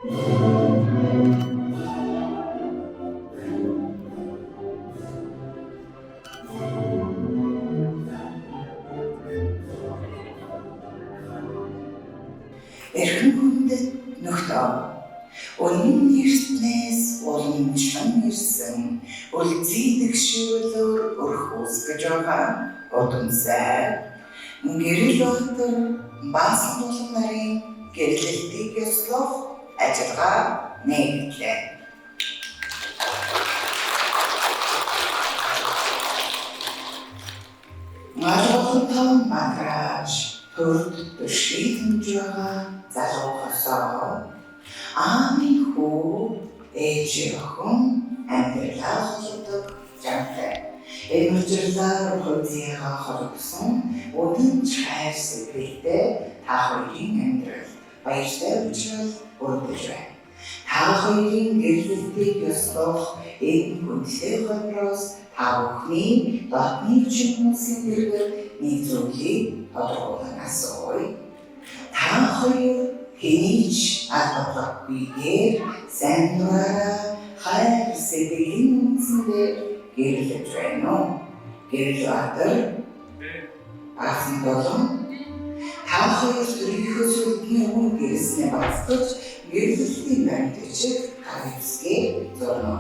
Эрхэм хүндэт нөхдөө өнөн эртнээс уламжлан ирсэн үлзийдэг шивэлөөр өрхөөс гэж байгаа удамсай гэрэл дотор баасан болон нарын гэрлэлтийг ёслох ажиллагаа нэгдлээ. Маргалтай маграж төрд төшөөлж байгаа залуухасаа аамын хүү ээж охин амьдралаа холбодог жантай. Эмчилгээр хөлзийгаа холбосон өдөн чайр сэтгэлтэй та хоёрын амьдрал баяртай учраас өргөж байна. Та хоёрын гэрлэлтийг ёслох энэ хүнтэй хонроос та бүхний дотны хүмүүсийн дэргээр нэг зүйлийг тодорхойлгоноос ой. Та хоёр хинийч албагүйгээр сайн дураараа хайр сэтгэлийн үндсэндээ гэрлэж байна уу? Гэрэл атар асан болон та хоёр өөрийнхөө сүлдний өмнө гэрснээ бацдаж гэрлэлтийн баримтчиг хариуцгээ зорно.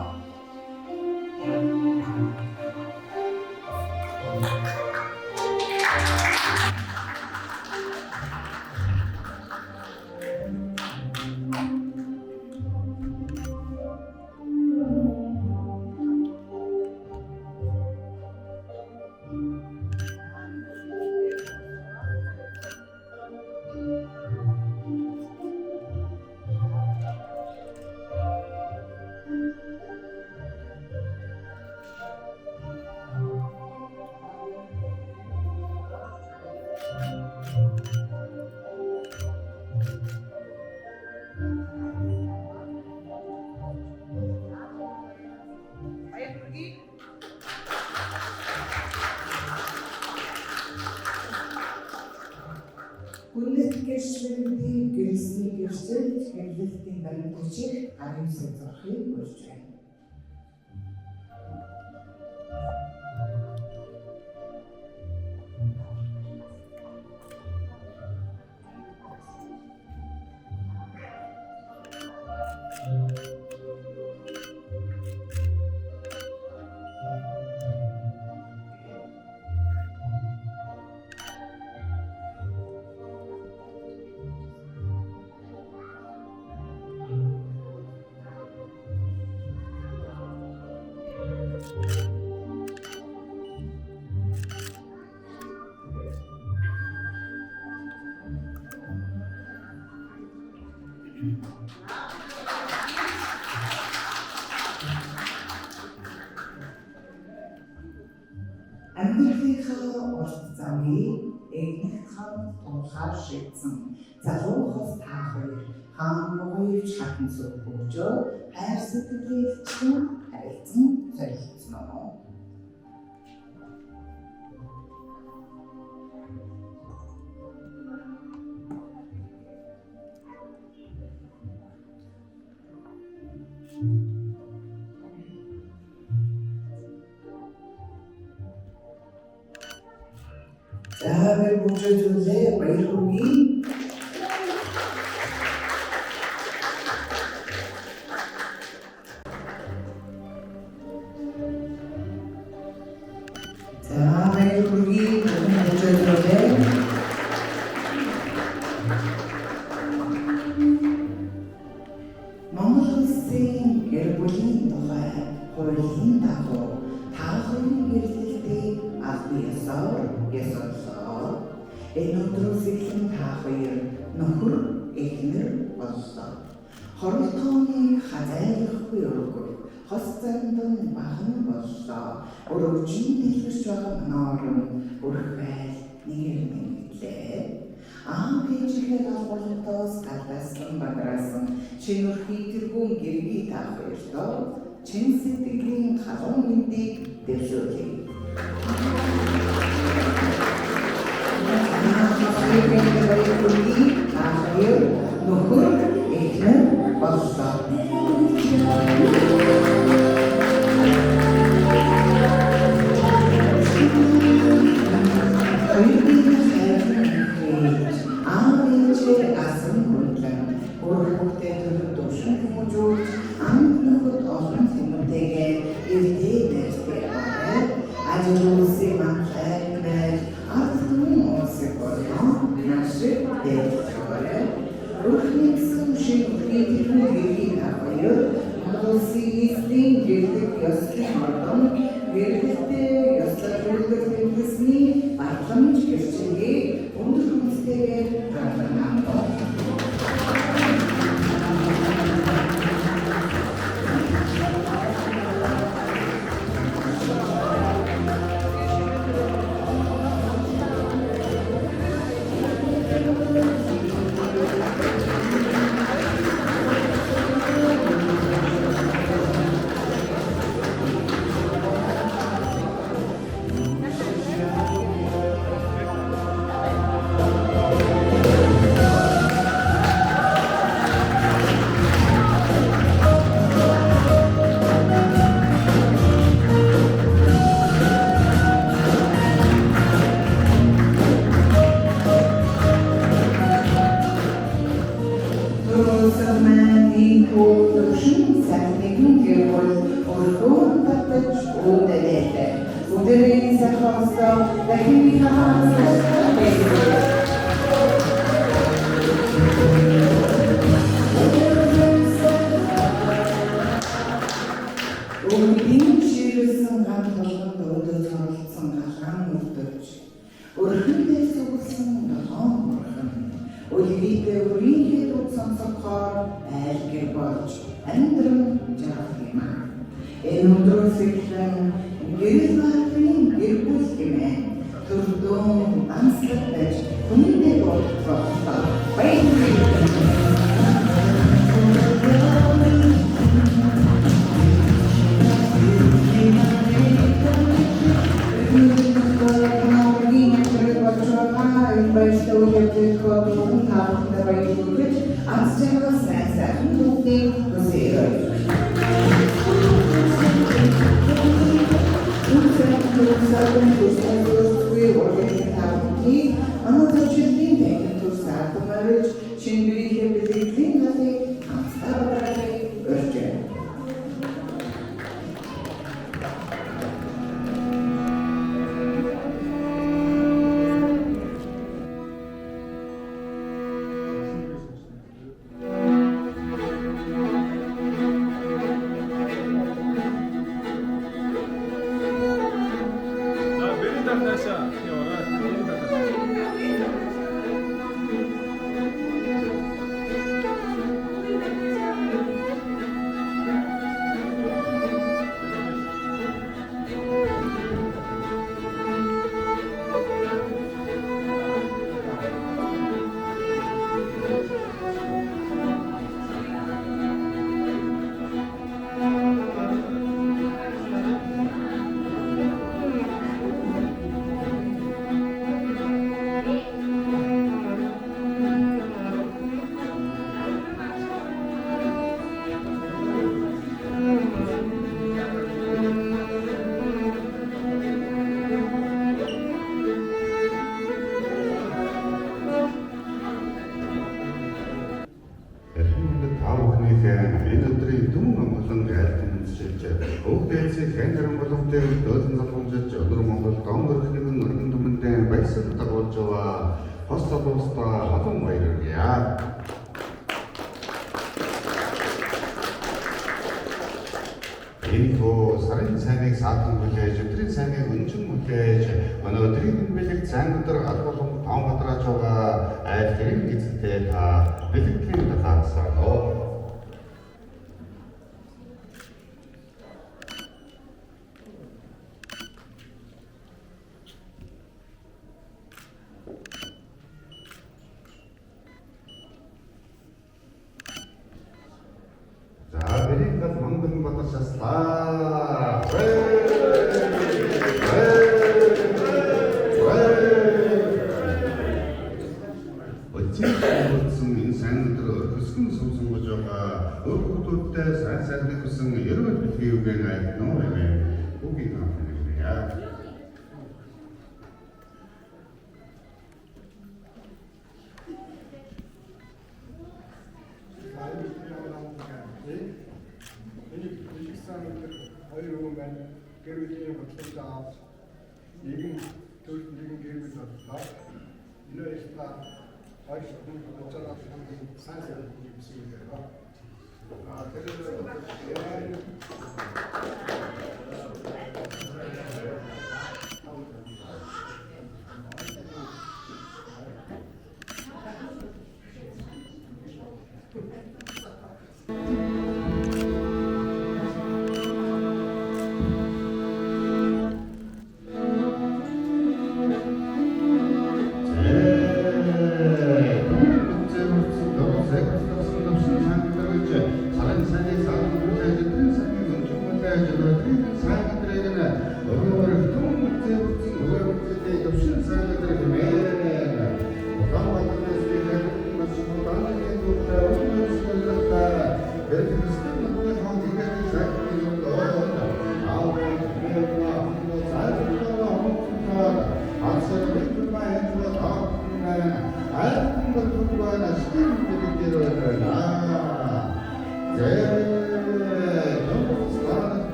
Хүндэт гэрчлэлүүдийн гэрсний гэрчлэлд гэрлэлтийн баримтчиг гарын зорхыг урьж байна. Амьдралынхаа урт замыг эгнэх хамт тулахаар шийдсэн залуухаас та хоёр хаан хатан зүг бөгжөө хайр сэтгэлийг чинь харилцан солилцсон уу? Заавал бүжиглээ баяргүй. Монгол улсын гэр бүлийн тухай хуулийн дагуу та хоёрын гэрлэлтийг аль биесээр ясалсаа энэ өдрөөс эхлэн та хоёр нөхөр эхнэр боллоо. Хоролтооны хазайлахгүй өргөв хос зандан бахан боллоо. Өрөвжин дэлгэрч байгаа ноорон өрхвэйл нэгэрмэнглээ. Аав ээжигээ албалтоос гадаасан баграасан шинөрхий тэргүүн гэргий та хоёртоо чин сэтгэлийн халуун мэндийг дэвшүүлээ. Нөхөр эхнэр бол Урхухтэй төлөв душин хүмүүжүүлж, амт нөхөд олон хүмүүтэйгээ эрдээ нэртэй орой, ажил улсын манхайг байж, ард түмэн улсыг болон нашиг дээлж орой. Урхнигсэн шиг үргийг тэрхүүгийн аваяр, улсын эзлийн гэрдэг ёслын ордон, гэрдэгтэй ёслол гэрдэг хэрэгсний парламент гэрчингийг өндөр хүнстэйгээр гаргана. Сарын сайныг саатан хүлээж, өдрийн сайныг өнжин хүлээж, өнөөдрийн бэлэг цайн өдөр аль болон таван гадрааж байгаа айл хэрэг эзэнтэй та бэлэгдлийн дахаасаа. гэр бүлийн бодлогоо авч нэгэн төрөл нэгэн гэр бүл боллоо. Энэ ихта хойш хугацаанд сайн сайн хийсэн юм байна.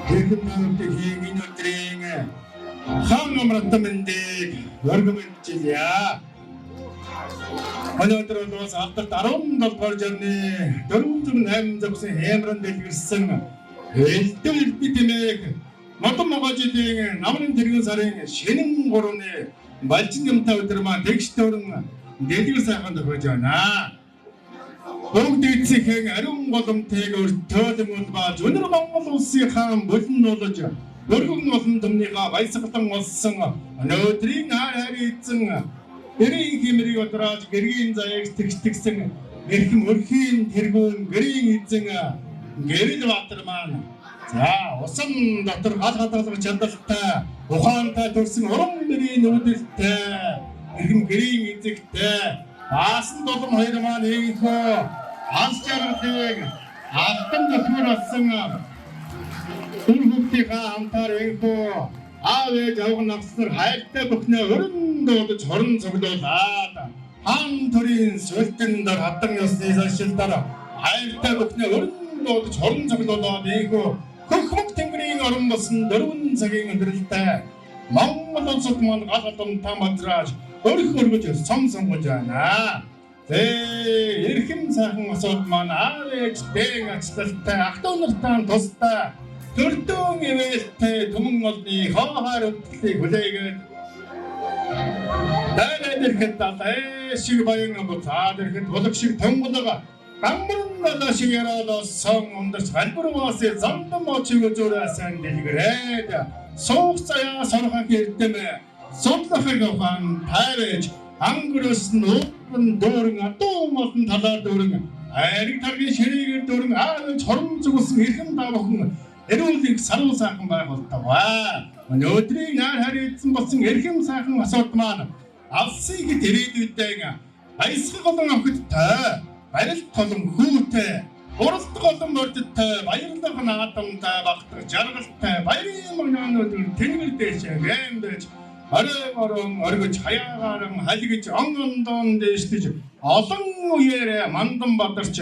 Хэрхэн намтыг энэ өдрийн хаан амралтамэндийг өргөмөлжилье. Өнөөдөр бол алдарт 17 дугаар жирны 408 зогсон хэмрэн дэлгэрсэн элдэл битэмэг Модон могоо жилийн намрын тэрэгэн сарын шинэн 3-ны балжин юмтай өдөр маань тэгш төрөн дэлгэр сайхан тохиож байна. Бүгд эцэгхэн ариун боломтойг өртөөлмөл бааж өнөр Монгол улсын хаан болон нуулж өргөн олон төмнийхээ баясгалан болсон өнөөдрийн хайр эзэн эрийн химрийг одрааж гэргийн заяаг тэгсэн эрхэм өрхийн тэргүүн гэрийн эзэн гэрэл баатар маань за усан дотор гал гадгалах чадaltaй ухаантай төрсэн уран нэрийн нүүдэлтэй эрхэм гэрийн эзэгтэй аасан долом хоёр маань ийхөө анс жаргалыг алтан төсмөр болсон хүүхдийнхээ хамтаар ийхөө аав ээж авах навснаар хайртай бүхнээ өрн дуудаж хорон цуглуулад хаан төрийн сүлтэн дор хатан ёсны зашилтаар хайртай бүхнээ өрн дуудаж хорон цуглуулад ийхөө хөхмөг тэнгэрийн орон болсон 4 цагийн өндөрлөлтөй Монгол улсад маань гал гадамтай мадрааж өрх өргөж сом сонгож байна. Эрхэм сайхан асууд маань аав ээж дээн ачталтай ах トゥ нартай тустай төрдөн ивэлтэй түмэн олны хаагаар өвтлийг хүлээгээд дайраад ирэхэд далай шиг баян буцаад ирэхэд булаг шиг томголоо гамбарн шиг яраад сон ундарч галбарваас замдан моочиг зурасан дэлгэрээд суух заяа сорхон хэрдэмэ сонлохыг ухаан тайрэж ангөрөөс нуурын дөөрөн адуу молон талаар дөөрөн айрыг таргийн ширээгээр дөөрөн аавч хорон зүгсэн хэрхэн давхан эрүүлэг саруу сайхан байх болтойгоо. Өнөөдрийн найр хайр эзэн болсон эрхэм сайхан асууд маань алсыг дэрээдүйдэн баясгал болон охидтой барилт толон хүүтэй уралт голон мордтой баярлах наадамтай багтах жаргалтай баярын мөрнөд тэнгэр дэшээ гэмдэж орон оргож хаяагаран халигж онгондон дэштэж олон үеэрээ мандан бадарч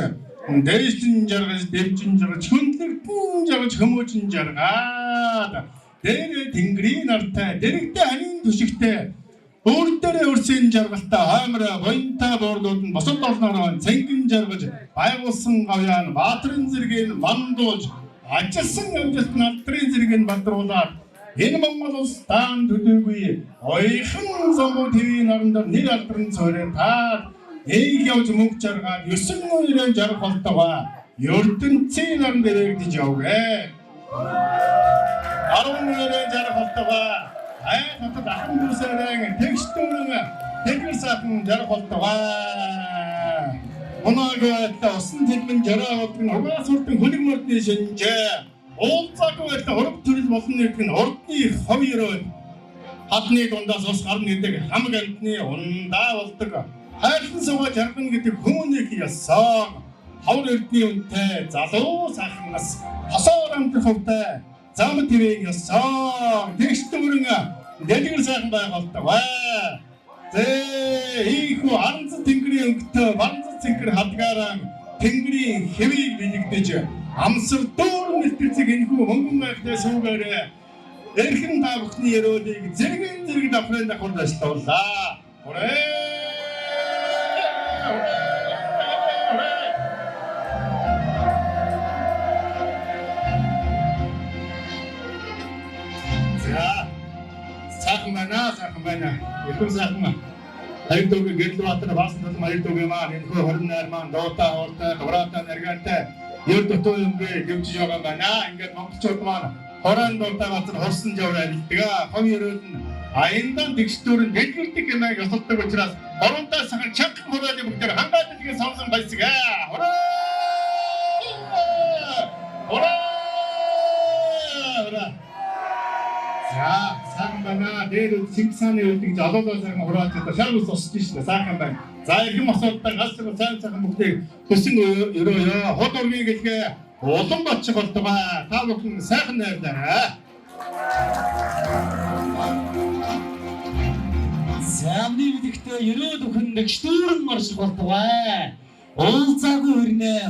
дээшин жаргаж дэвжин жаргаж хөндлөгдөн жаргаж хүмүүжин жаргаад дээрээ тэнгэрийн нартай дэрэгтэй ханийн түшигтэй өөртөө өрсөн жаргалтай хаамра воинтай боордууд нь босод олноор цэнгэн жаргаж байгуулсан гавьяан баатрын зэргийг мандуулж ажилсан амжилт нaltrын зэргийг бадруулаад энэ Монгол улс таан төдөөгүй ойхон замбуу твийн орноор нэг алдрын цорын таад эйг явж мөнгө жаргаад 9 үеийн жаргал болтойгоо ертөнцийн орн дээрэгдэж явгэ 10 үеийн жаргал болтойгоо ай хотод ахын дүүсэрэн тэгштүүрэн тэгэр сайхан жаргал болтойгоо Оноогийн усан тэлмэн жараа болтон угаас хүртэн хөлөг мөрдний шинжээ уулзаагүй ураг төрөл болно гэх нь урдны ховёроо хадны дундаас ус гарна гэдэг хамаг амтны ундаа болдог хайрлан суугаад жаргана гэдэг хүмүүнийг ясаа хавар эрдний үнтэй залуу сайхнаас хосоор амтны хөвтэй зам тэрийн ясаа тэгштүүрэн дэлгэр сайхан байх болтойгоо ийхүү анз тэнгэрийн өнгөтэй банз цэнгэр хадгаараа тэнгэрийн хэвийг бэлэгдэж амсар дүүр мэлтэрцэг энэхүү мөнгөн байхтай сүүгээрээ эрхэн та бүхний яруудыг зэрэг давхрын давхар даштууллаа. Сайхан байна. Эрхэм сайхан хайртуугийн гэрэл баатар баасан толон хайртуугийн маань энэхүү 28 маань доотаа хоортой дураатай нэргэнтэй ер дутуу юмгээ дэвжиж байгаа байна. Ингээд монголчууд маань хорон доотаа баатар хорсон жавар амьддаг. Ховёрууд нь аяндан тэгштүүрэн дэлгэрдэг юмыг ёсолдог учраас хоронтой сахан чанхан хороолын бүгдээр хангаад дэлгээ сонсон баясгаа. За сайхан байна. Дээр Сингсаны үлдэж олоолоо сайхан хурааж одоо шар ус усж шээ. Сайхан байна. За эрхэм асуудалтай галсруу сайхан бүгдийг хөсөн өрөөё. Хот ургийн гэлгээ улам бочих болтугай. Та бүхэн сайхан найрлаарай. Самны үлдэгтэй өрөөд бүхэн нэгштүүрэн марших болтугай. Уулзаагүй өрнөө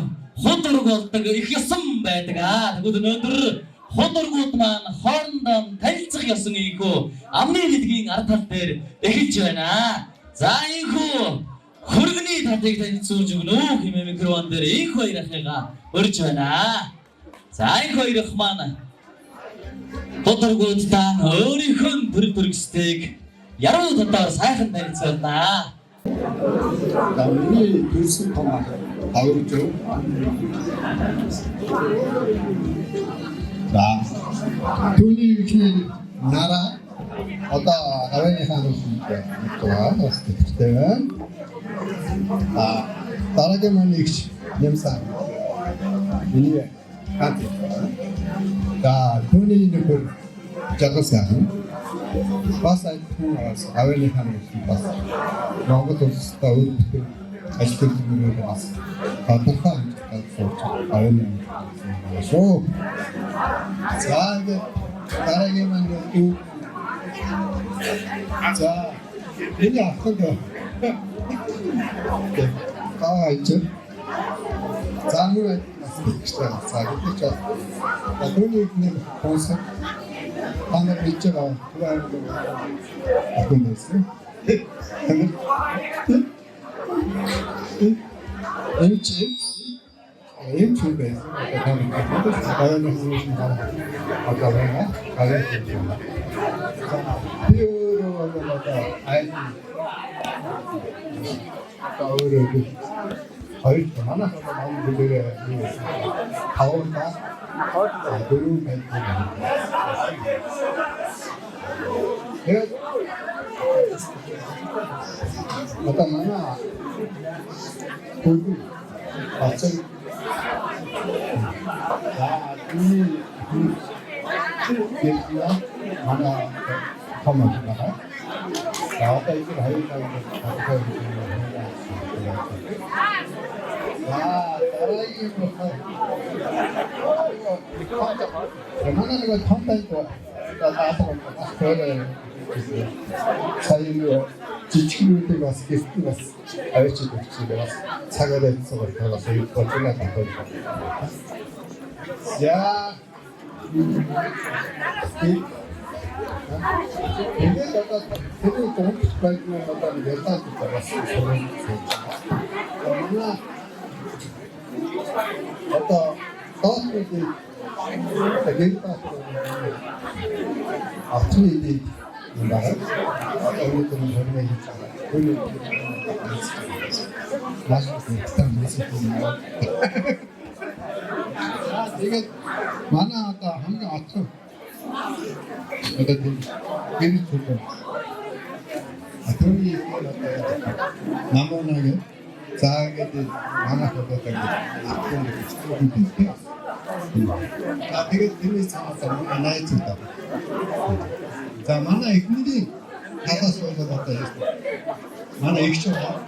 хот ург болдог их ёсон байдаг. Тэгвэл өнөөдөр худургууд маань хоорондоо танилцах ёсон ийхүү амны билгийн ард тал дээр эхэлж байна. За ийхүү хөргөний татыг танилцуулж өгнө үү хэмээн микрофон дээр их хоёр ахыгаа урьж байна. За их хоёр ах маань худургуудаа өөрийнхөө төр төрөстэйг яруу дотор сайхан танилцуулнаа. Миний төрсөн том аварж өг. За түүний ихний нара одоо авны хаанчлалтай бас тэгтэй байна. Дараагийн маань их нэмсэн. Миний хат. За түүний нөхөр жагсаасан. Бас айтмаас авны хаанчлал бас Монгол улстай өвдөлт ажил хийх бас тодорхой авны шоу. За дараагийн маань юу? За энэ ахад Каач. За муу асуулттай. За гэж бодооны нэг консерт танаа бичээ ахындсан. Эм чүбэ. Аяны хүмүүсийн агаваа агаваа. 비오로가 아이 가을에 거의 많아서 많은 분들의 가을과 그런 멘트 내가 어떤 만화 보고 갑자기 얘기가 만화 가만 나가 나왔다 이걸 하려고 야 따라이 얼마나 컴퓨터 나서 그래 사이로 지치는 때가 스케스트가 알지도 집에 사과대에서 걸어서 이거 끝나고 야 근데 내가 되게 좀 발견을 하다니 내가 그랬어. 얼마나 어떤 떠들기 되게 앞뒤에 나가 어느 때는 저번에 있잖아. 오늘 나중에 일단 모습이나 이게 만화가 한가 아트 어쨌든 재밌었고 돈이 남원하게 자기들 만화가 되게 재밌었어 하나에 준다 자 만화 이분들이 가사소에서 갔다 했어 만화 액션가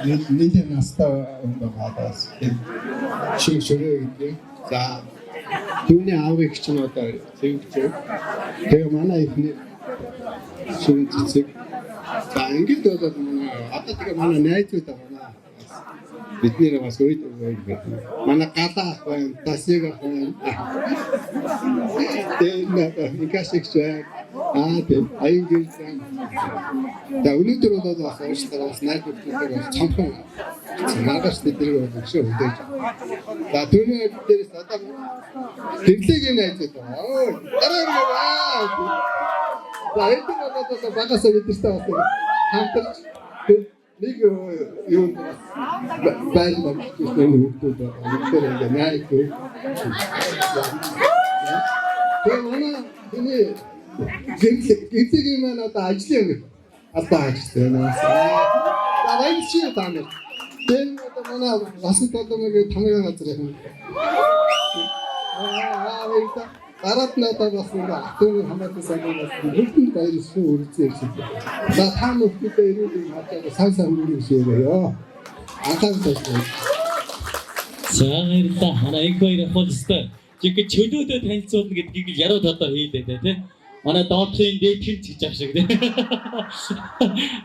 닌텐도 스타 온다 가다스 쇼쇼를 자 түүний аав их ч нь одоо зэвгч. Тэгээ манай ихний шин цэцэг. За ингэж болоод одоо тэгээ манай найзууд байна. Бидний бас үед байна. Манай галаа ах байна, тасыг ах байна. Тэгээ никашиг шиг тэг аян гэрч байна. За өнөөдөр болоод бас ууштаа бас найзуудтай цомхон наагаш тэднийг өгч өдөөж. За түүний дээрээс одоо тэглэгийн найзууд байна. Дараагаа. За энэ болоод багасаа бидэртэй бас хамтарч нэг юу байл багчсан хүмүүс өнөөдөр ингэ найз. Тэгээ манай энэ гэвлэг маань одоо ажлын одоо ажилласан байна. Дараа нь чи таамаг. Тэн одоо манай бас тодорхой тамга газар юм. Вэйта дараад нь одоо бас ахтын хамаатай санаас бүгд баяр шүү үргэлжлэж ирсэн. За та бүхэндээ ирүүлэн хатаа сайн үргэлжлэё. Анхаарал. За баярлалаа. Манай их хоёр ахвалстай чиг чөлөөдөө танилцуулна гэдгийг яруу тодоо хийлээ тий. Манай доотлын дээд хэн ч гэж ах шиг тий.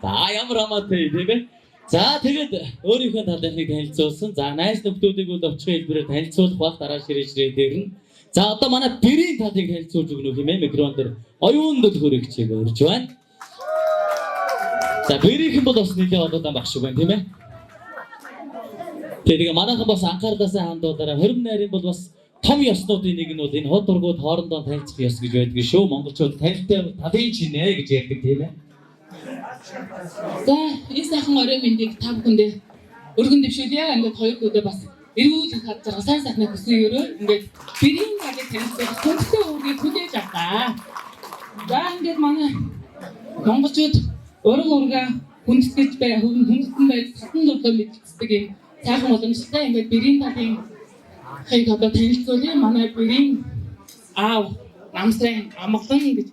За ямар хамаатай тий. За тэгээд өөрийнхөө талынхыг танилцуулсан. За найз нөхдүүдийг бол очих хэлбэрээр танилцуулах баг дараа ширээ дээрнэ. За одоо манай бэрийн талыг танилцуулж өгнө хэмээн микрофон дээр оюун дэл хөрөгчийг өрж байна. За бэрийнхэн бол бас нэлээд одоодан багш шиг байна тийм ээ. Тэгээд манайхан бас анхааралтай хандуулаараа 20 найрын бол бас том ёснуудын нэг нь бол энэ хот дургууд хоорондоо танилцах ёс гэж байдаг шүү. Монголчууд танилтай талын чинээ гэж ярьдаг тийм ээ. За энэ сайхан орой мэндийг та бүхэндээ өргөн дэвшүүлье. Ингээд хоёр өдөө бас эргүүл хад байгаа сайн сайхны хүсэөрөө ингээд бэрийн талыг танилцуулах төвхтэй үргийг хүлээж авлаа. За ингээд манай монголчууд урга хүндэтгэж хүндэтэн байж татан дурлал мэддэг юм сайхан боломжтой ингээд бэрийн талын хийг одоо танилцуулъя. Манай бэрийн аав намсрын амглан гэж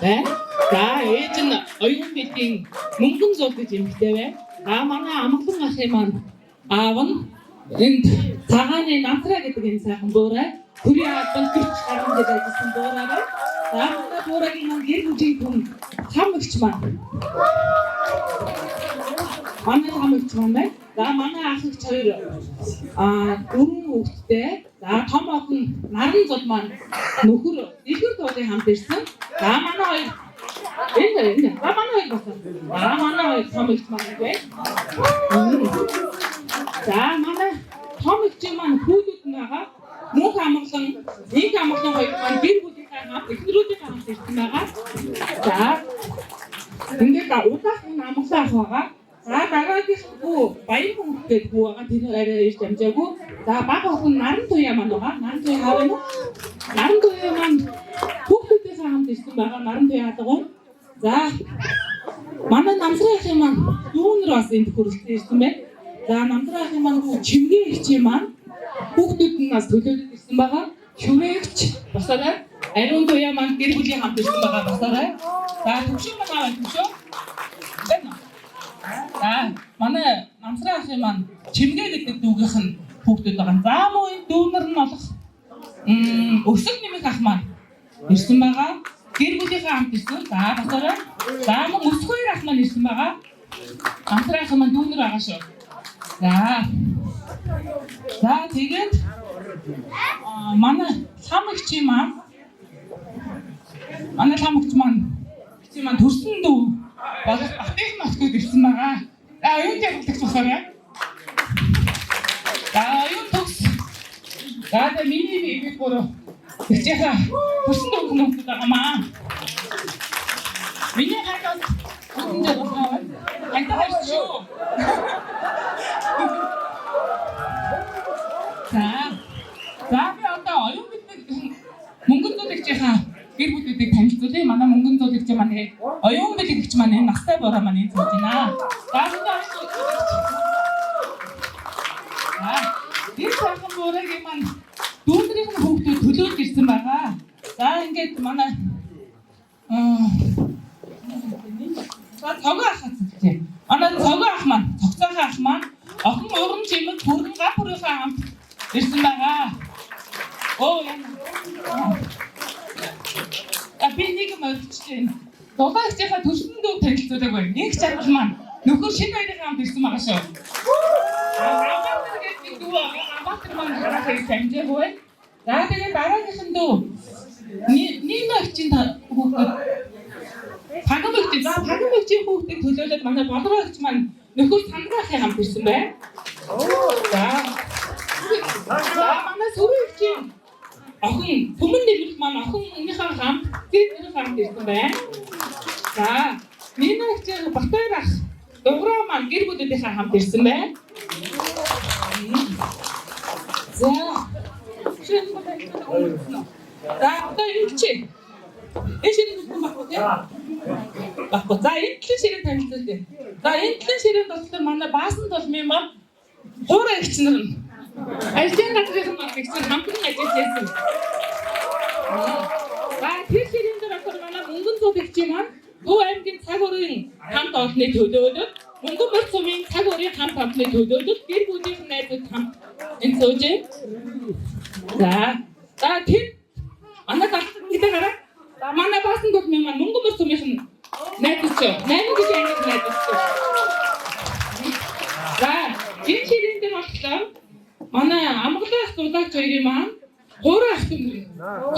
байна. За ээж нь оюун бэлгийн мөнгөн зул гэж эмэгтэй байна. За манай амглан ахын маань аав нь энд цагааны намсраа гэдэг энэ сайхан буурай төрийн албан гэрч харан гэж ажилласан буурай. За манай буурайгийн маань гэр бүлийн хүн хам өгч маань. Манай хам өгч маань байна. За манай ах эгч хоёр дөрвөн хүүхэдтэй. За том охин наран зул маань нөхөр дэлгэр дуулын хамт ирсэн. За манай хоёр энэ за манай хоёр бас. За манай хоёр том эгч маань байна. За манай том эгч маань хүүдүүд нь байгаа. Мөнх амглан, нэг амглан хоёр маань гэр бүлийнхээ хамт эхнэрүүдийн хамт ирсэн байгаа. За ингээд удаахан амглан ах байгаа. За дараагийн хүү баян хүмүүст хүү байгаа тэр арай ирж амжаагүй. За баг охин наран туяа маань байгаа. Наран туяа хаав нь. Наран туяа маань хүүхдүүдийнхээ хамт ирсэн байгаа. Наран туяа хаадаг. За манай намсрын маань дүүнэр бас энд хүрэлцэн ирсэн байна. За намсрын маань чимгээ ихч маань хүүхдүүд нь бас төлөөлөд ирсэн байгаа. Шүрээгч басаарай. Ариун туяа маань гэр бүлийн хамт ирсэн байгаа басаарай. За төвшин маань аваа төвшөө. За манай намсрын ахын маань чимгээ гэдэг дүүгийнх нь хүүхдүүд байгаа. За муу энэ дүүнэр нь болох өсөг нэмэх ах маань ирсэн байгаа. Гэр бүлийнхээ хамт ирсэн. За басаарай. За мөн өсөх хоёр ах маань ирсэн байгаа. Намсрын ах маань дүүнэр байгаа шүү. За тэгээд манай лам эгч маань төрсөн дүү болох ахын нөхдөд ирсэн байгаа. За оюун явуулах болохоор. За оюун төгс. За миний бибиг гурав. Тэгчээхэ төрсөн дүү хүмүүст байгаа маа. Миний хагас үндэ байгаа. Хайтаа шүү. За би одоо оюун гэдэг мөнгөн зүйчийнхаа гэр бүлүүдийг танилцуулъя. Манай мөнгөн зүйч маань оюун бэлэгч маань энэ настай бороо маань энэ сууж байна. За энэ сайхан бороогийн маань дүүнэрийн хүүхдүүд төлөөд ирсэн байгаа. За ингээд манай за цогоо ах гэжээ. Манай цогоо ах маань, цогцоохон ах маань охин уран чимэг бүрэн гар бүрийнхээ хамт ирсэн байгаа. Оо яна. Би нэг юм ойлгочихжээ. Дулаагчийнхаа төрсөн дүү танилцуулаг байна. Нэг чармал маань нөхөр шинэ хоёрын хамт ирсэн байгаа шүү. Амбатар гэдэг дүү амбатар маань харах их амжаагүй байна. За тэгээд дараагийнх нь дүү нийгмийн хүүхэд Пагамөгчийн хүүхдийг төлөөлөд манай болрооч маань нөхөр сандрахын хамт ирсэн байна. За манай сүрэгчийн охин түмэн нэмэлт маань охинынхаа хамт гэрийн хамт ирсэн байна. За минийхээ батайрах дуграа маань гэр бүлийнхээ хамт ирсэн байна. За шинэ за одоо энэ чи эшин нүгэн баггүй тийм баггүй. За энэ тлэн ширээ танилцуулъя. За энэ тлэн ширээнд болохоор манай баасан толмын маань хуурай эгч нар нь ажлын газрын эгч нар хамтран ажилласан. За тэр ширээнд болохоор манай мөнгөн зууд эгч маань Төв аймгийн цаг уурын хамт олонны төлөөлөлд Мөнгөн мөр сумын цаг уурын хамт олонны төлөөлөлд гэр бүлийн найзууд хамт энэ сууж байна. За тэр манай гэдэг гараа. За манай баасан толмын маань Мөнгөн мөр сумын найзууд ч 8 жилийн ангид найзууд. хоёрын маань гурван ах юм.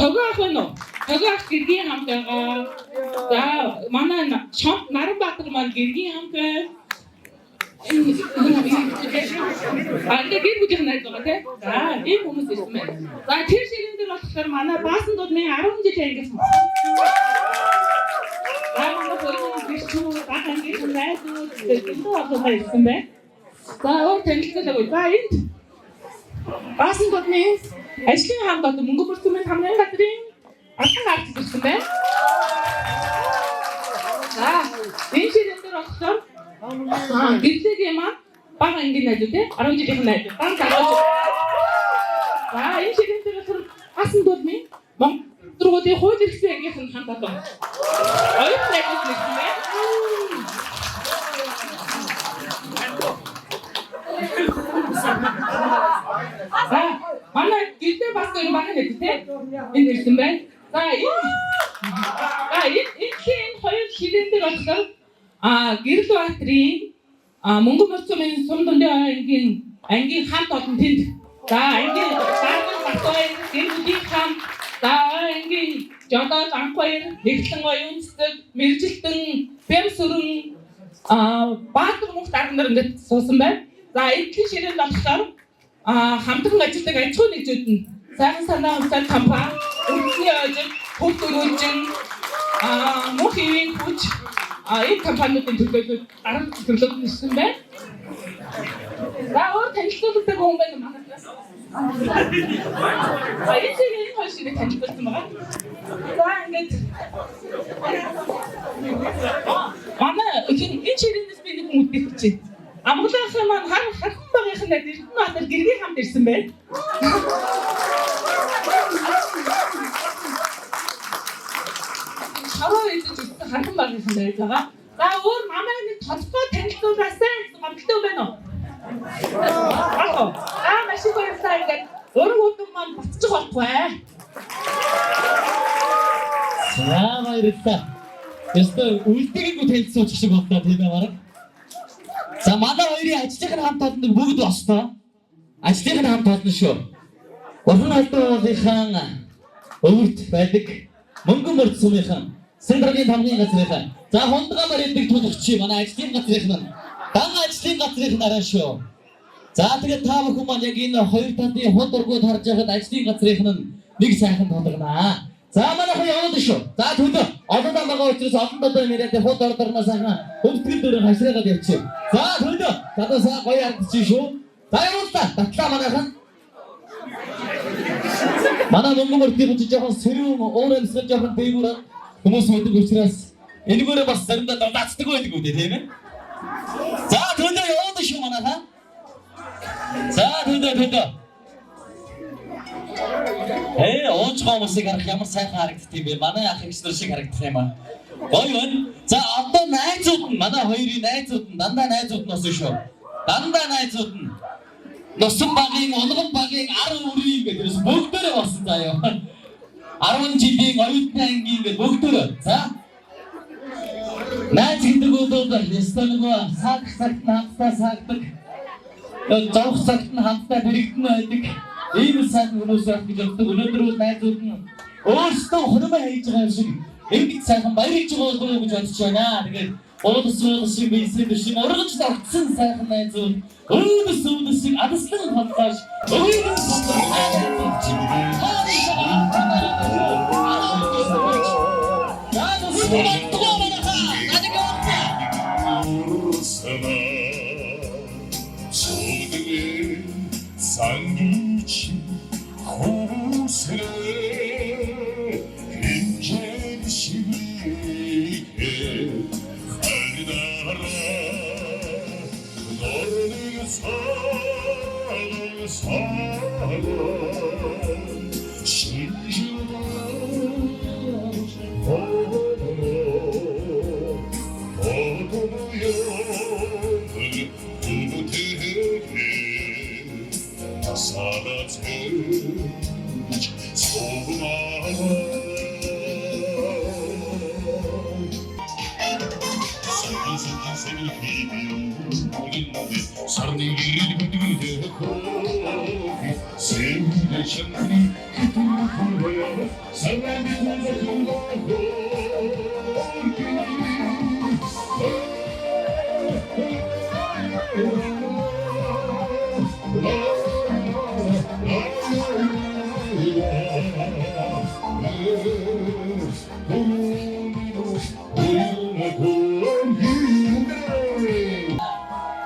Төгөө ах байна уу? Төгөө ах гэргийн хамт байгаа. За манай Шонт Наранбаатар маань гэргийн хамт байна. Анги гэр бүлийн найз байгаа тийм. За ийм хүмүүс ирсэн байна. За тэр ширэн дээр болохоор манай Баасан дуудны 10 жил ангилсан. Манай хөрөнгө бишүү багангийн найзууд энэ ахлаа ирсэн байна. За өөр танилцуулаагүй. За энд Баасан дуудны ажлын хамт одоо мөнгө бүртмэн хамрын газрын алхан арт ирсэн байна. За энэ ширэн дээр болохоор гэрлэгийн маань бага ангийн найзууд те 10 жилийн найзууд бага залууч. За энэ ширэн дээр болохоор Баасан дуудны Монголын хууль эрхлэн ангийнхан хамт одоо оюут найзууд ирсэн байна. За манай гэрлээ бас энэ бага найз те энэ ирсэн байна. За энэ хоёр ширэн дээр болохоор Гэрэл Баатрийн Мөнгө Мөрцөмийн Сум Дундын ангийн хамт олон тэнд. За ангийн Баасан Батбаяр гэрлийн хамт. За ангийн Жодоод Анхбаяр, Нэгтлэн оюун цэцэг, Мэржилтэн, Бямсүрэн Баатар мөнх дарга нар ингээд суусан байна. За эдгээр ширээнд болохоор хамтран ажилладаг аж ахуйн нэгжүүд нь сайхан санаа хувьсаар компани, үндэсний ажил, хөлт өрөөжин, мөнх ивийн хүч энэ компаниудын төлөөлөлт дарга төлөөлөлт нэрсэн байна. За өөр танилцуулдаг хүн байна уу манайхаас? Энэ хоёр шиг танилцуулсан байгаа. За ингээд манай энэ ширээнээс би нэг хүн үтгэж чинь. Амглаахын маань хархан багийнхан дээр Эрдэнэбаатар гэргийн хамт ирсэн байна. Хараа идэж ирсэн хархан багийнхан байж байгаа. За өөр манай нэг толгой танилцуулаасаа гэсэн гомдолтой байна уу? Машин барьсаа ингээд өргөн өдөр маань буцчих болтугай. За баярлалаа. Ястаа үлдээгүй танилцуулах шиг боллоо тийм ээ бараг. За манай хоёрын ажлын хамт олоныг бүгд бостоо. Ажлын хамт олон шүү. Урхан албан уулынхан өвөрт байдаг Мөнгө Мөрцөмийнхэн Сэндргийн тамгын газрынхан. За Хондгамар эдэг тулгчи манай ажлын газрынхан. Дан ажлын газрынхан арай шүү. За тэгээд та бүхэн маань яг энэ хоёр талын худ ургууд харж байхад ажлын газрынхан нь нэг сайхан тулгнаа. За манайхан яваад шүү. За төлөө олон байгаа учраас олон додоо нэрээд худ ордорноо сайхан хөвтгэл дөрөв хашраагаад явчих. За төлөө гадаасаа гоё харагдчих шүү. За явуулаа татлаа манайхан. Манай Мөнгө Мөрцөмийн жоохон сэрүүн уурэмсгэл жоохон дээгүүр хүмүүс мэддэг учраас энэгээрээ бас заримдаа дулаацдаг байдаг үү тийм ээ. За төлөө яваад шүү манайхан. За төлөө. Ууж хүмүүсийг харах ямар сайхан харагддаг юм бэ? Манай ах эгч нар шиг харагдах юм аа. Гоё байна. За одоо найзууд нь манай хоёрын найзууд нь дандаа найзууд нь осон шүү. Дандаа найзууд нь Носон багийн, Онгон багийн, ар үрийн гэдэг бүгдээрээ болсон заяа. 10 жилийн оюутны ангийн гэдэг бүгдээрээ. За. Найз гэдэг бол нэстэнэго сагсагт хамтдаа сагдаг. Зовх цагт нь хамтдаа бэрэгдэн байдаг. Ийм сайхан хүмүүс байх гэж боддог. Өнөөдөр бол найзууд нь өөрсдөө хөрмөө хийж байгаа юм шиг ингэж сайхан баярлж байгаа болов уу гэж бодож байна. Тэгээд уулс шиг бийсэн шиг ургаж тогтсон сайхан найзууд өөдөөс шиг адаслан хандаж өөдөөс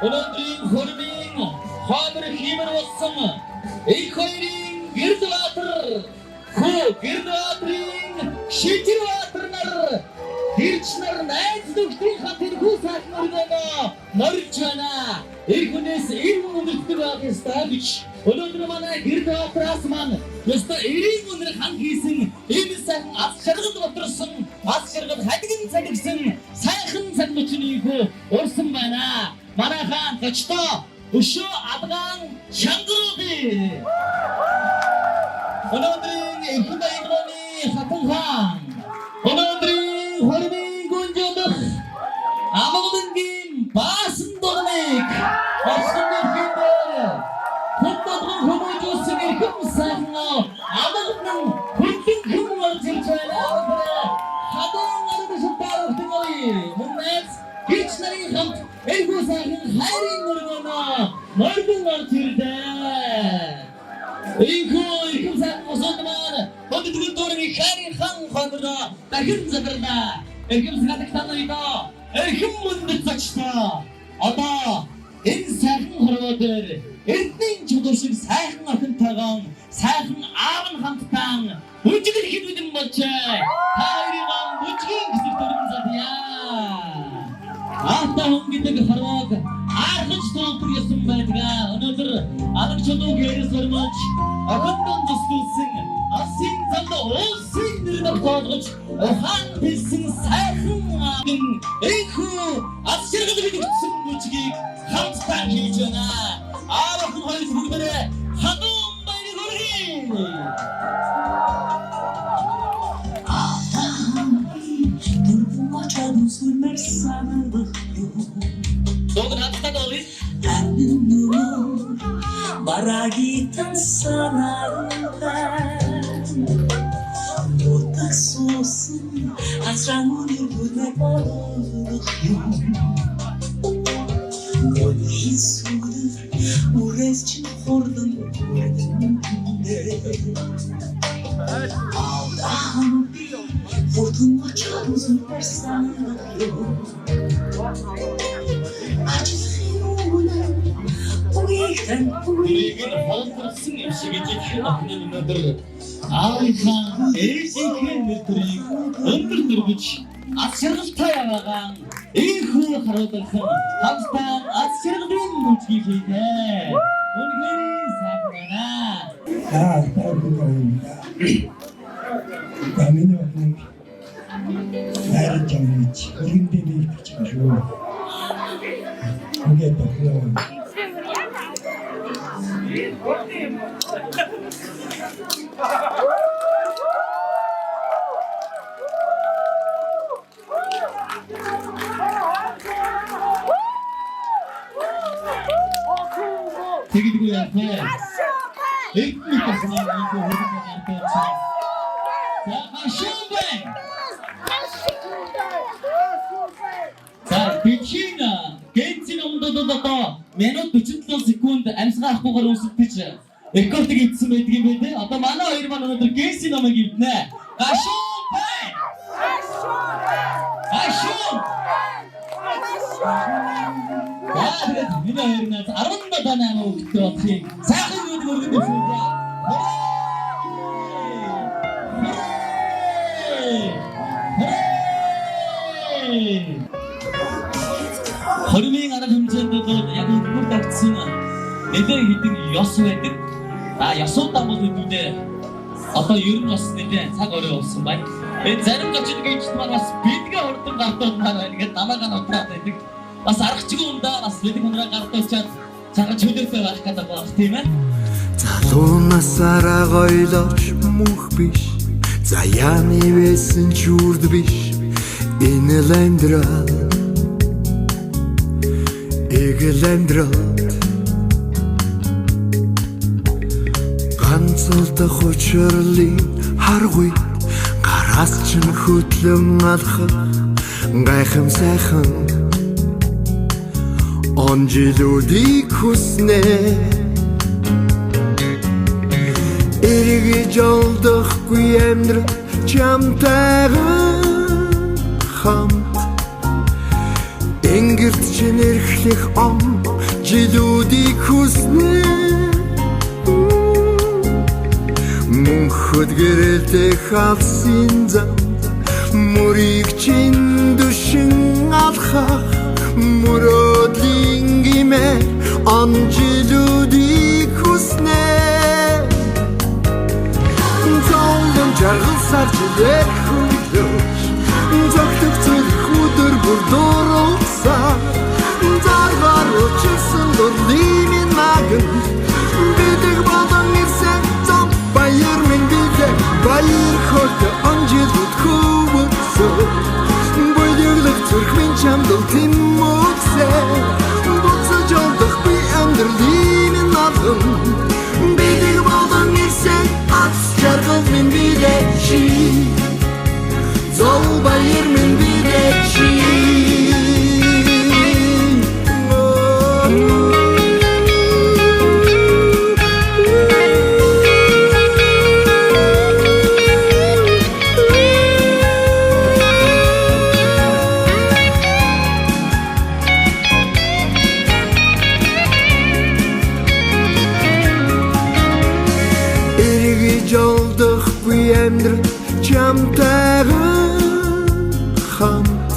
Өнөөдрийн хөрмийн хаамар хиймэр болсон их хоёрын Гэрдбаатар хөө Гэрдбаатрын Шижирбаатар нар гэрч нар найз нөхдөхийн хатын хүүсаах мөргөнөө морж байна. Эр хүнээс эр үнэлдэг байх ёстой гэж өнөөдөр манай Гэрдбаатараас маань ёстой эрийн үнэр хан хийсэн ийм сайхан аз жаргал доторсон аз жаргал хадгин цагсан сайхан цагмчнийхөө урсан байна. Марахан гочтой өшөө адгаан шангрууди. Өнөөдрийн их баярны хатан хаан. Өнөөдрийн хөрмийн гүнжодох амгалангийн баасан дурныг орсонгийн хинээр хөтөдгөн хүмүүжүүлсэн эрхэм сайхан амгалан хүнхэн хүмүүж ирж байна. Хадуун аргашин дарахтгой мөнэс гэрч нарын хамт эргүү сайхан хайрын мөргөнөө мордон орж ирдээ. Ийхүү эрхэм сайхан усууд маань хөдөлгөөн дөрвийн хайрын хан хонороо дахин загарлаа. Эрхэм сагтануудаа эрхэм мөндөд зочдоо одоо энэ сайхан хорвоо дээр эрдэнийн чулуу шиг сайхан охинтойгоо сайхан аав нь хамтдаа үжигэл хідвэдэн болжээ. Та хоёрын бүжгийн хэсэг дөрвөн задяа. Ата хүн гэдэг хорвоог аргаж тоонтор ясан байдгаа. Өнөөдөр алаг чулууг ярис өрмөж охиндон тусгуулсан асын замд улсын нэрээр тоолгож ухаан хэлсэн сайхан аавын ийхүү аз жаргал бидгсэн бүжгийг хамтдаа хийж байна. Аав хүн хоёр бүгдээрээ хадуун баярыг хүргэе. Догнатад олис Барагитан санаарда Мотак суусан асрангуны бүнэ болох юм Моди сүрд үрээс чин хордон Алдахан фотон мачаузын персанах юм Үрийг нь холбосон юм шиг ижил охины өнөөдөр аавынхаа ээжийнхээ нэрийг өндөр дөрвөж аз жаргалтай яваагаан ийхүү харуулсан хамтдаа аз жаргалын бүжгийг хийлээ. Үнэхээр сайхан байна. Камин охин найрч амж хөргөндөө бийгч юм шүү. Ингээд бодлоо. Тэгдэггүй яахаа. Эхний тасмаа нэг хөргөнд гардаг. За машинбэ. За бичина гэнцэн өмдөдөө минут 47 секунд амьсгаа авахгүйгээр үсэлтэж рекордыг ивсэн байдаг юм байна. Одоо манай хоёр маань өнөөдөр гэнцэн номыг ивнэ. Гашуупэ. Гашуупэ. Тэгээд миний хоёрнаас 17 данаа өгдөг болох юм. Сайхан үйл өргөдөж байна. Хөрмийн арга хэмжээнд бол яг энэ багцсан нэлээд хэдэн ёс байдаг. Ёсуудаа бол хэдүүдээ одоо ер нь бас нэлээд цаг орой болсон байна. Зарим зочдын маань бас бидгээ хурдан гартууд маань ингээд намайг нутраад байдаг. Бас аргачлгүй юм да. Бас бид хүнрээ гартуучаад цагаан чөлөөтэй байх гэдэг байна тийм ээ. Залуунасаараа гойлооч мөнх биш. Заяаны байсан чүрд биш. Энэ лэндрал Эгэлэндрал ганцлдах учрлын харгүй гараас ч хөтлөн алхах гайхам сайхан он жилүүдийг хүснэ эргэж олдохгүй амьдрал чамтайган хамт энгэрт чин эрхлэх он жилүүдийг хүснэ мөнхөд гэрэлтэй халсын зам мөрийг чин дүшин алхах мөрөдлийн гимээ он жилүүдийг хүснэ золон жаргал сарчилээ хүлөөж зогтөг зүрх өдөр бүр дууралсаа заргаар учирсан дурлимын наган бидэг болон ирсэн зам баяр минь бидээ баяр хорт анжилууд хөвөцөө баярлах зүрх минь чамдал тиммөксээ буцаж олдох би амьдралын наган бидэг болон ирсэн ац жаргал минь бидээ чи зол баяр минь бидээ чи чамтайган хамт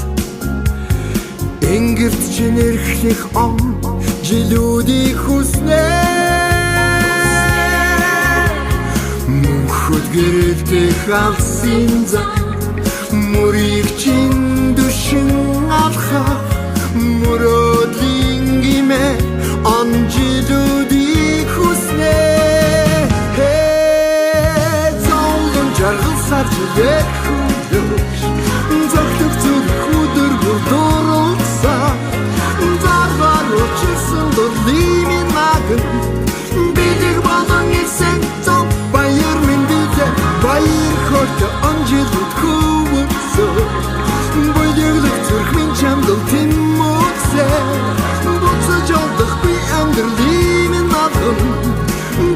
энгэрт чин эрхлэх он жилүүдийг хүснэ мөнхөд гэрэлтэй халсын зам мөрийг чин дүшин алхах мөрөдлийн гимээ он жилүүдийг хүснэ жаргал сарчилээ хүлөөж зогтөг зүрх өдөр бүр дууралсаа заргаар учирсан дурлимын наган бидэг болон ирсэн зам баяр минь бидээ баяр хорт анжилууд хөвөцөө баярлах зүрх минь чамдал тиммөксээ буцаж олдох би амьдралын наган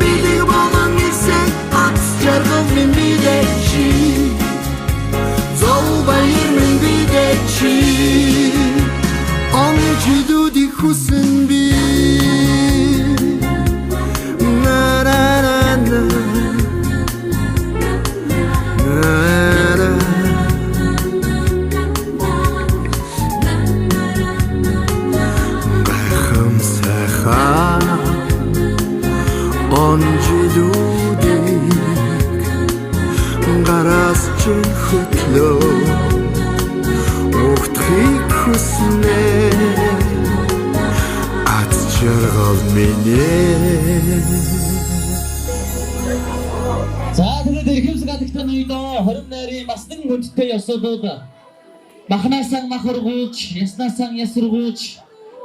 бидэг болон ирсэн жаргал минь бидээ чи зол баяр минь бидээ чи он жилүүдийг хүсэн би на на на на гайхам сайхан он жилүүдийг гараас чин хөтлөө ухтхийг хүснэ ац жаргал минь За тэгээд эрхэмсэг адагтан үедээ 20 найрын масдан хүндтэй ёсуудууд махнаасаа махаргуулж, яснаасаа ясргуулж,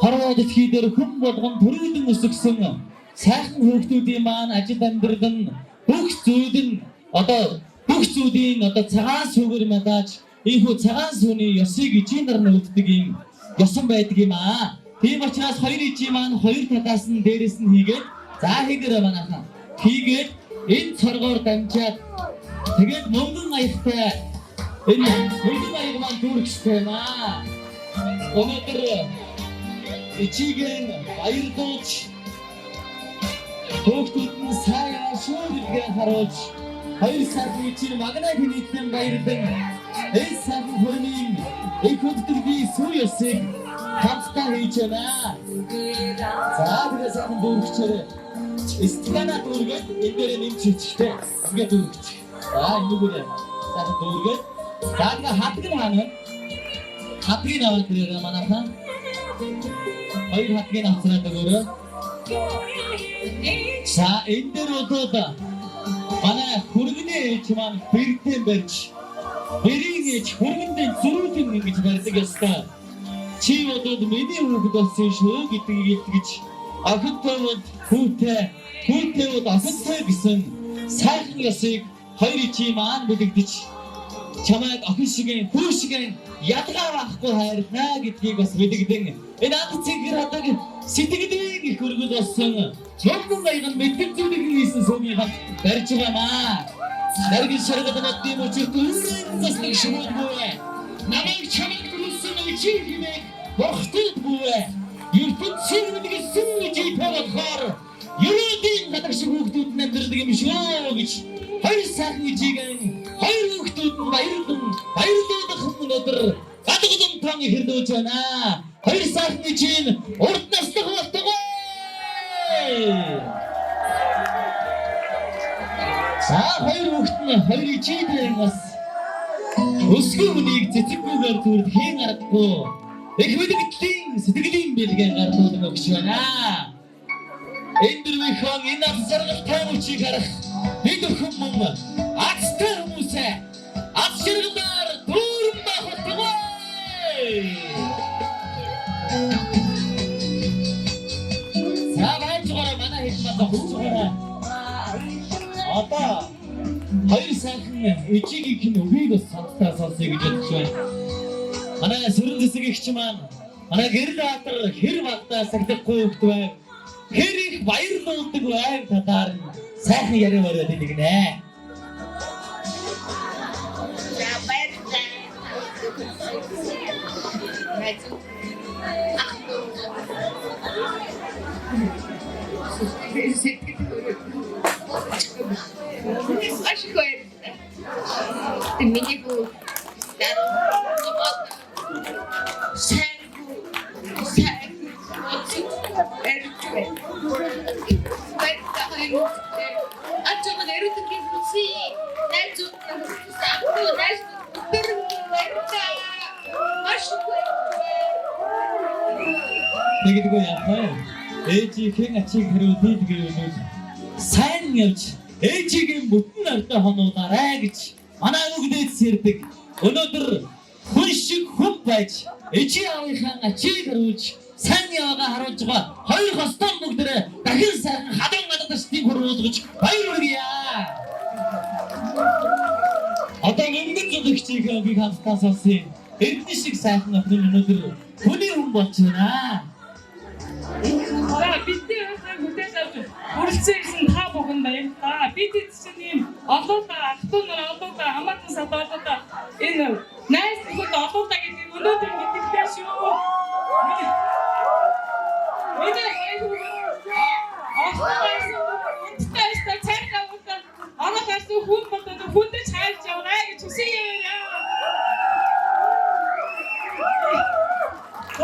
хорвоо дэлхий дээр хүм болгон төрүүлэн өсгсөн сайхан хүүхдүүдийн маань ажил амьдрал нь бүх зүйлийн цагаан сүгээр мадаж ийхүү цагаан сүний ёсыг ижийн нар нүддэг юм ёсон байдаг юм аа. Тийм учраас хоёр ижийн маань хоёр талаас нь дээрээс нь хийгээд за хийгэрэ манайхан. Хийгээд энэ цоргоор дамжаад тэгээд мөнгөн аягтай энэ мөнгөн аяг маань дүүргэжтэй юм аа. Өнөөдөр ичиген баярлуулж хүүхдүүд нь сайн шүүргээ харуулж хоёр сарын чинь магнайг нийтлэн баярлан энэ сайхан хүрмийн их хөдөлгөөний сүү ёсыг хамтдаа хийж байна. За тэгээд сайхан дүүргчээр стена дүүргээд энэ дээр нэмж хийчихтэй. Ингээд дүүргч. За энэгээр сайхан дүүргээд за тэгээд хатдаг нь хаана? Хатгийг аваад ирээ манайхан. Хоёр хатгийг авцраад өгөөрэй. За энэ дээр одоо манай хүргэний ээж маань бэртэн барьж бэрийн ээж хүргэндээ зөрүүлэн ингэж барьдаг ёстой. Чи одоо миний хүүхэд болсон шүү гэдгийг итгэж охинтой бол хүүтэй бол охинтой гэсэн сайхан ёсыг хоёр чи маань бэлэгдэж чамайг охин шиг хүү шиг ядгаа байхгүй хайрлаа гэдгийг бас бэлэгдэн энэ анх цэгэр хадаг сэтгэлийн их хөргөл болсон цогцон баян мэддэг зүйлийг хийсэн сүмийг барьж байна. Даргын шаргад надад мөчөд үргэлжлэх шимэлгүй. Намайг чамайг түрүүлсэн чи хэмээх бохтдгүй. ертөнцийн нэг сүмжий тавахаар ерөөдийн гадаг шиг хүүхдүүд намдэрдэг юм шүү гэж хоёр сайхан ижигийн хоёр хүүхдүүд нь баярлуулах өнөөдөр гадагдан тань хэрнөөж байна. Хоёр сайхан ижийн урд наслах болтгоо. За хоёр хүүхд нь хоёр ижидээ бас өсгөө хүнийг цэцэггүйгээр түрд хийн аргагүй. Их мэдгэлийн сэтгэлийн бэлгээ гардуулах өгч байна. Эндэрвэхэн энэ заргалтай үчиг харах бид хүмүүс азтай хүмүүсээ аз ширгэлээр дүүрэн бахалтай. Саваач манай хэлмээ зохицгоорой. Одоо хоёр сайхан ижигийг хэн өвийг бас сонсдоо сонсъё гэж бодож байна. Манай сүрэн зэсгэгч маань манай гэрэл баатар хэр багтаа сагдахгүй хөвгт байв. Хэр их баярлуулдаг байв татаар сайхан яриа бариад илгнэ. Тэгдэггүй яахаа. Ээжийн ачиг хэрүү тийдгээ өнөөл сайн явж ээжигийн бүтэн ардаа хонуулаарай гэж манай өвгдөөд сэрдэг. Өнөөдөр хүн шиг хүн байж ээжийн аавынхаа ачиг харуулж сайн яваа харуулж байгаа хоёр хостон бүгдээ дахин сайхан хадан гадагшдыг хөрвүүлгэж баяр хүргье. Одоо нэгэн зүгчийг өвгийг хамтдаа сонсъё. Эдний шиг сайхан охин өнөөдөр хүний хүн болж байна. Бидний хүлээж авч хүрэлцээсэн та бүхэн баярлалаа. Бид чинь ийм олоодаа алтуу нар олоодаа хамаатан садуулаа энэ найс нөхөд олоодаа гэдэг өнөөдөр мэдээлээ шүү.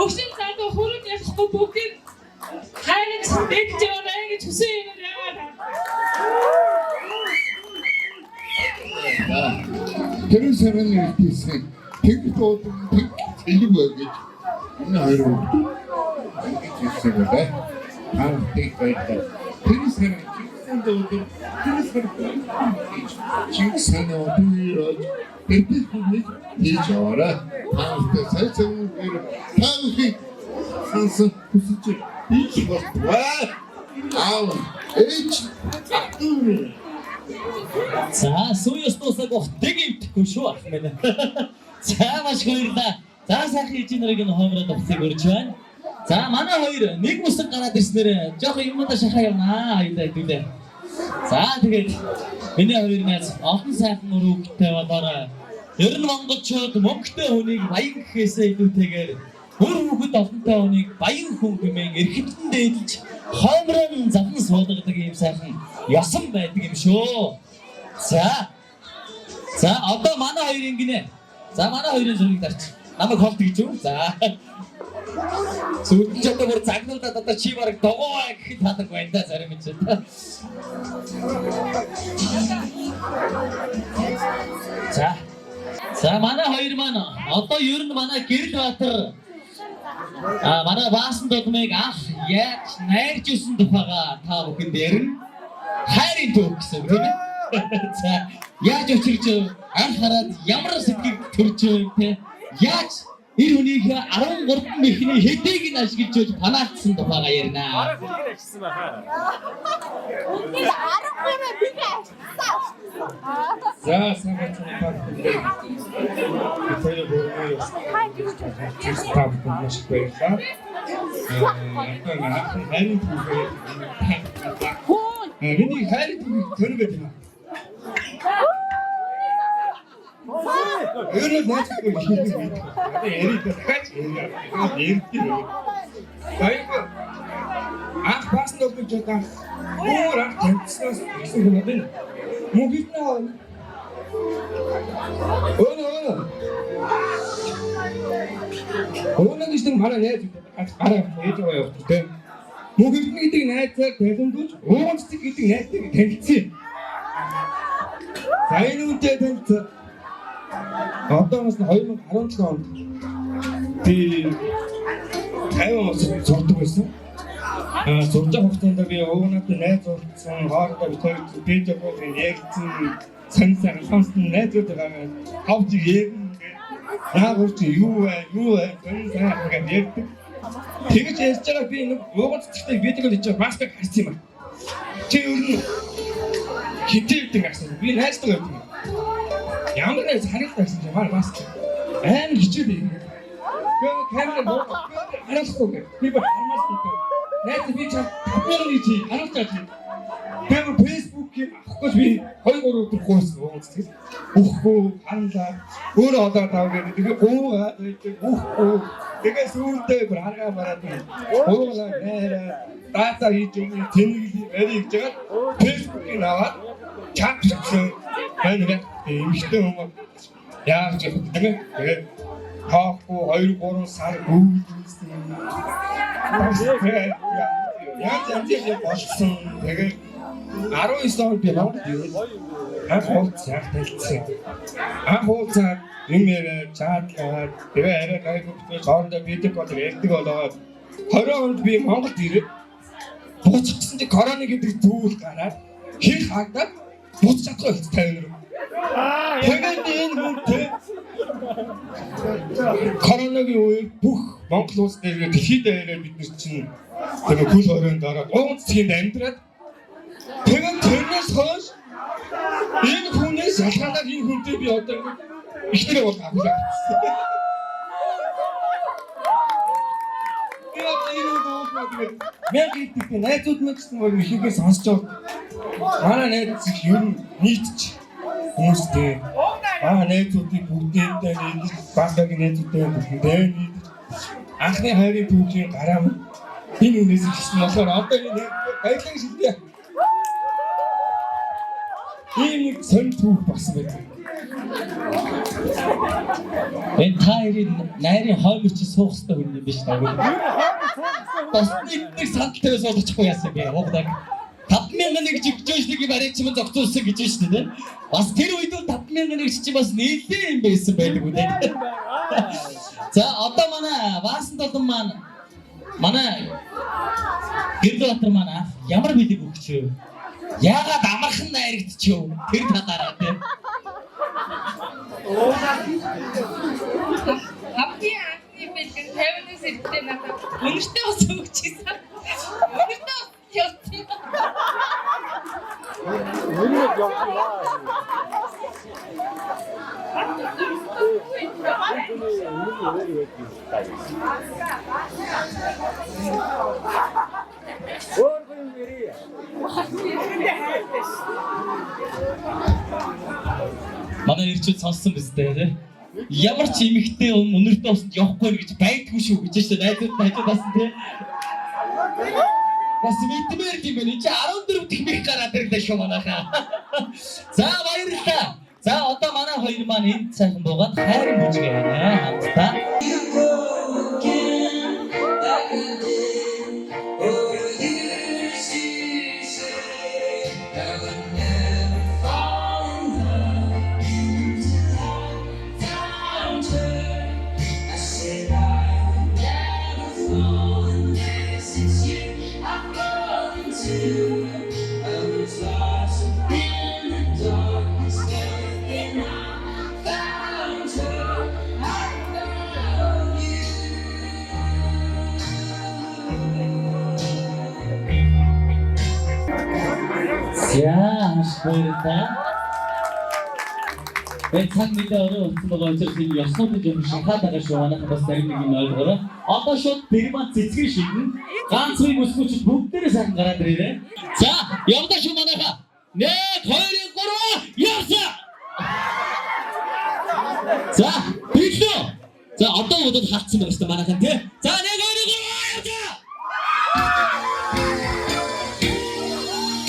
Өгсөн цаадаа хөрөж яахгүй бүгдийг хайрч дэгж яваа гэж хүсэн юм яагаад. Тэр сарын ирсэн тэг дуудсан тэг цэлэг гэж энэ хоёр хэлсэн байна. Аа тэг байдаг. Тэр сарын ирсэн дуудсан тэр сарын чингсэн одоороо тэр хүмүүс хийж аваарай. Таамтай сайхан гэр таамхи сансан хүсэж ийж болтугай. Эч атүр. За сууястуусаг ухтыг ивдэхгүй шүү ах минь. За маш баярлалаа. За сайхан ижи нарыг нь хоомроод авцыг өрж байна. За манай хоёр нэг мөсөг гараад ирснээр жоохон юмудаа шахаа явнаа хоёулаа хэдүүлээ. За тэгээд миний хоёр найз олон сайхан өрөвтэй болоорой. Ер нь монголчууд мөнгөтэй хүнийг баян гэхээсээ илүүтэйгээр өөр хүүхэд олонтой хүнийг баян хүн хэмээн эрхэтгэн дээдэлж хоомрон завн суулгадаг юм сайхан ёсон байдаг юм шүү. За одоо манай хоёрын гинэ. За манай хоёрын зургийг дарч. Намайг холт гэж юу? За. Сүрдэн ч одоо бүр загнуулаад одоо чи бараг догоо гэхэд тадаг байна да зарим юм чинь. За манай хоёр маань одоо ер нь манай гэрэл баатар манай баасан додмыг анх яаж найрж өсөн тухайга та бүхэн дээр нь хайрын төв гэсэн тийм ээ. За яаж өчирч анх хараад ямар сэтгэл төрж вэ те? Яаж энэ хүнийг 13 мэхний хэдийг нь ашиглаж панаалтсан тухайга ярина. За самбайцны паркундээ тэр бүрээ тав маш баярлалаа. Харин түүхээ миний харин түүхийг төнөг байна. Өөрөө наачгүй хийх. Эрийг дахиж ярих. Баяр. Ах бас нэг жоо. Өөр ах танцснаас гэсэн юм байна. Мөгит нөө. Өнөөдөр ч манай найз гараа хийж байгаа явах тийм. Мөгит гэдэг найзаар танилцуулж, уунцдаг гэдэг найзтай танилцсан. Сайн үнтэй танилцсан. Одоос 2017 онд би 50 мос зурдаг байсан. Зурж байгаа хугацаанд би өвгөнөд найз уулзсан, хоорондоо бид бижгийн ягцсан сансан сонсон найзуудаа хавж яагурч юу вэ сансан гэдэг. Тэгж ярьж байгаа би нэг уугацтай видеог хийж байгаа маскыг харсан юм. Чи ер нь хитээдэг гэсэн. Би найзтай байсан. Ямар нэг харагдсан чинь маар маск. Айн хичээд юм. Гэнэ камер харахгүй. Би хармаас тийм. Найз би чам tapны чи харуулж байгаа. Тэр Facebook-ийг авахгүй би 2-3 өдөр хөөсөн ууцдаг. Үхгүй ханлаа. Өөрөө одоо тавгээд тэгээ үхгүй. Тэгээ сүулдээ бүр харгаа мараад. Уула нэрэ дата хийж өгнө тэнэг яриг гэж байгаа. Facebook-ийг аваад чат хийсэн. Байна эмхтэй хүмүүс яаж явах вэ? Тэгээд таахгүй 2-3 сар гүйдсэн. Яаж болсон. Тэгээд 19 он би наад анх уулзах талцсан. Анх уулзаад юм ярэ чатлаад тэгээ арай гайгүй хоорондоо видео кол ярьдаг болоод 20 онд би Монголд ирээд буцчихсан чи корона гэдэг зүйл гараад хэл хагдаад буцаж чадахгүй болсон тавиар. Тэгээд энэ үнтэй коронагийн үеэр бүх Монгол улс дээр дэлхийд даяараа бид нар чинь тэгээ хөл хорионд ороод уунцгийн амьдраад тэгээд тэрнээс хойш энэ хүнээс ялгаанаар энэ хүнтэй би одоо ихтэй бол авлаа. Яг ихдээ найзууд маань гэсэн бол ихийгээ сонсож байгаа. Манай найз ер нь нийтч хүмүүстэй. Найзуудыг бүгдээдээ нийлж багтаагийн найзуудтай бүгдээ нийлж анхны хайрын түүхийн гараа энэ үнээс ихсэн болохоор одоо энэ баялаг шилдэ. Энэ сон түүх болсон байдаг. Энэ таарийн найрын хоймч суух хэрэгтэй хүн юм биш таа. Бас нэг сандтай суулчихгүй яасан бэ? Угдаг 50,000 жигжөөшнийг барьж чимэн зогцуулсан гэж байна шүү дээ. Бас тэр үед 50,000 чи бас нийлээ юм байсан байдаг үү дээ. За одоо манай Ваасан толон манай Гэрлбатар манай ямар бэлэг өгч вэ? Яагаад амархан найрагдчихв? Тэр талаараа тийм. Хаппи анхны бэлгэн 50-аас ирдээ надад өнөртөө ус өгчихсэн. Өнөртөө явчих. Манай ирчүүд сонссон биз дээ тийм. Ямар ч эмэгтэй өнөртөө усанд явахгүй гэж байдгүй шүү гэж шүү найзууд хажуудаас тийм. Бас мэдмээр юм байна. Чи 14 дэх мэх гараад ирлээ шүү манайхаа. За баярлалаа. За одоо манай хоёр маань энд сайхан буугаад хайрын бүжгээ байна хамтдаа. баярлалаа. Цаг нэлээ орой болсон байгаа учраас энэ ёснуудыг юм шахаад байгаа шүү. Манайхан бас зарим нэг юм ойлгоорой. Одоо шууд Бэрман цэцгэн шидэн. Ганцхан өсгөөч бүгдээрээ сайхан гараад ирээрэй. За, явдаа шүү манайхаа. 1 2 3 явсаа. За, бичлээ. За, одоо удаад хатсан байна шүү манайхан тий. За, 1 2 3 явсаа.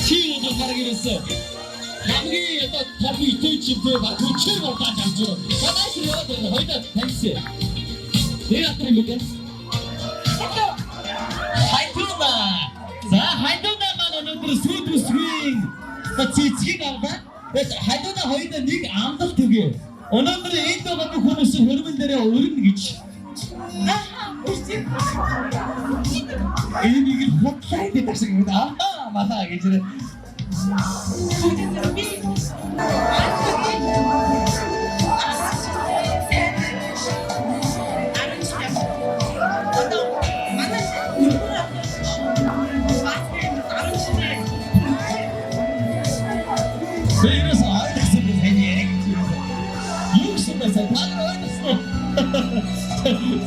Чи удаа гараг ирсэн. хамгийн одоо тархи итэйчтэй баг хүчээр болоод явж байгаа. Надаас яваад байна. Хоёул таньсан. Тэр атар юм бэ? Хайдуна. За хайдуна маань өнөөдөр сүйдвэсгийн цэцгийг авлаа. Тэгээд хайдуна хоёул нэг амлалт өгье. Өнөөдөр энд байгаа бүх хүмүүс хөрмөн дээрээ өрнө гэж. Энэ нэг хотлай гэдэг шиг юм да. Мата гэж.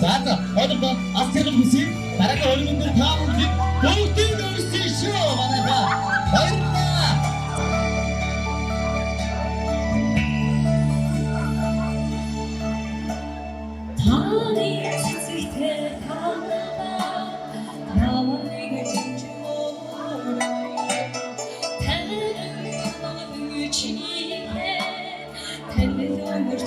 За одоо астрал хүсье дараагийн өргөндөр таамаглыг бүгдийг өрсөн шүү манайхаа баярлалаа. Таны эцэгтэй танаа намайг жинжүүр таны намайг чигээ таны өмөр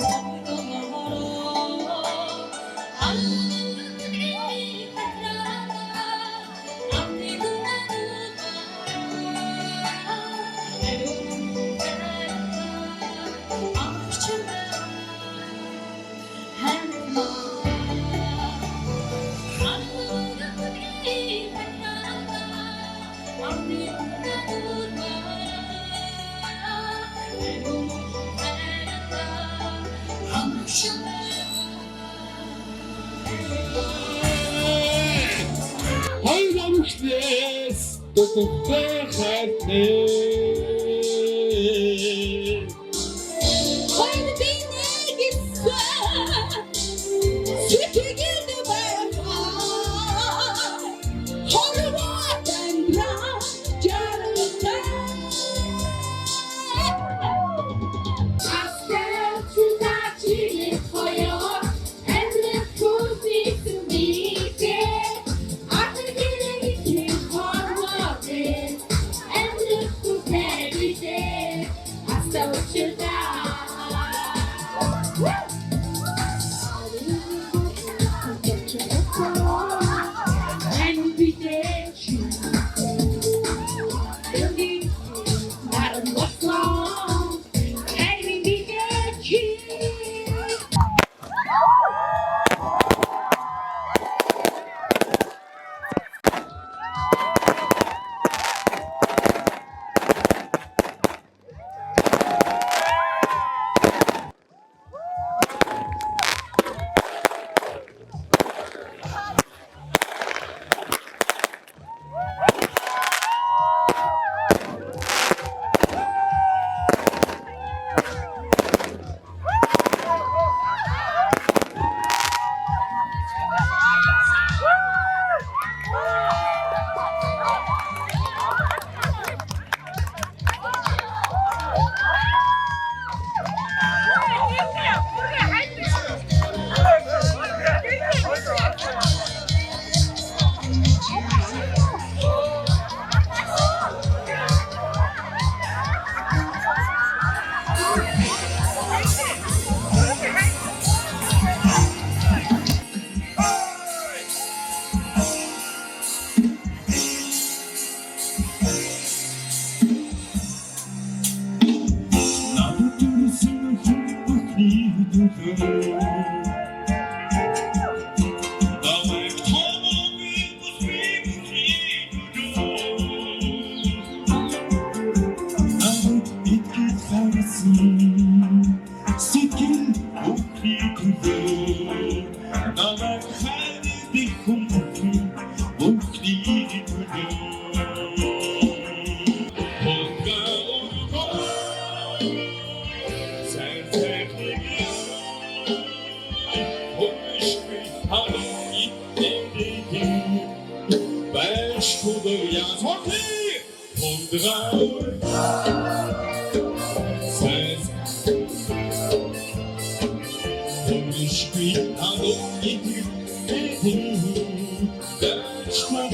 That's my